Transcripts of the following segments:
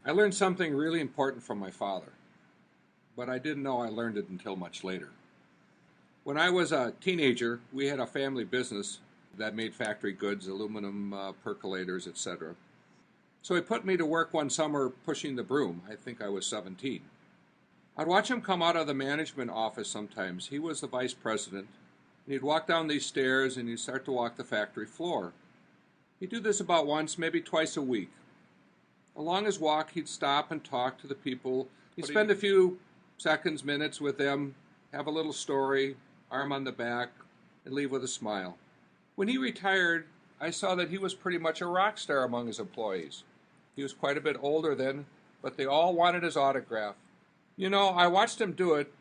I learned something really important from my father, but I didn't know I learned it until much later. When I was a teenager, we had a family business that made factory goods, aluminum percolators, etc. So he put me to work one summer pushing the broom. I think I was 17. I'd watch him come out of the management office sometimes. He was the vice president, and he'd walk down these stairs and he'd start to walk the factory floor. He'd do this about once, maybe twice a week. Along his walk, he'd stop and talk to the people. He'd spend a few seconds, minutes with them, have a little story, arm on the back, and leave with a smile. When he retired, I saw that he was pretty much a rock star among his employees. He was quite a bit older then, but they all wanted his autograph. You know, I watched him do it,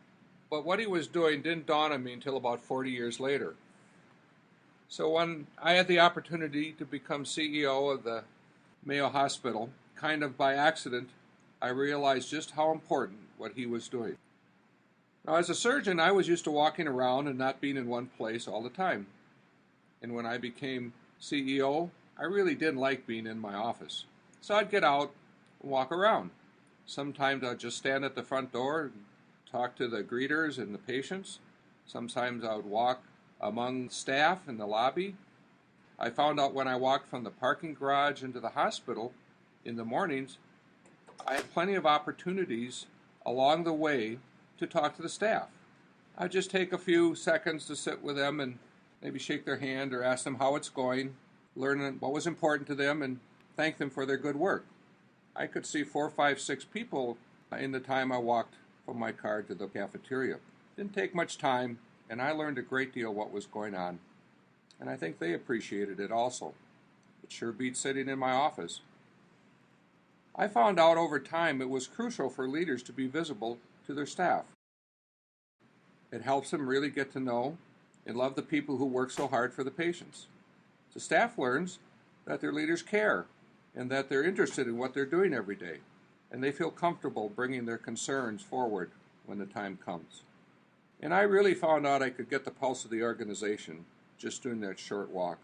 but what he was doing didn't dawn on me until about 40 years later. So when I had the opportunity to become CEO of the Mayo Hospital, kind of by accident, I realized just how important what he was doing. Now, as a surgeon, I was used to walking around and not being in one place all the time. And when I became CEO, I really didn't like being in my office. So I'd get out and walk around. Sometimes I'd just stand at the front door and talk to the greeters and the patients. Sometimes I would walk among staff in the lobby. I found out when I walked from the parking garage into the hospital in the mornings, I had plenty of opportunities along the way to talk to the staff. I'd just take a few seconds to sit with them and maybe shake their hand or ask them how it's going, learn what was important to them, and thank them for their good work. I could see 4, 5, 6 people in the time I walked from my car to the cafeteria. Didn't take much time, and I learned a great deal what was going on. And I think they appreciated it also. It sure beats sitting in my office. I found out over time it was crucial for leaders to be visible to their staff. It helps them really get to know and love the people who work so hard for the patients. The staff learns that their leaders care and that they're interested in what they're doing every day, and they feel comfortable bringing their concerns forward when the time comes. And I really found out I could get the pulse of the organization just doing that short walk.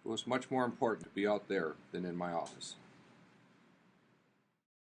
It was much more important to be out there than in my office.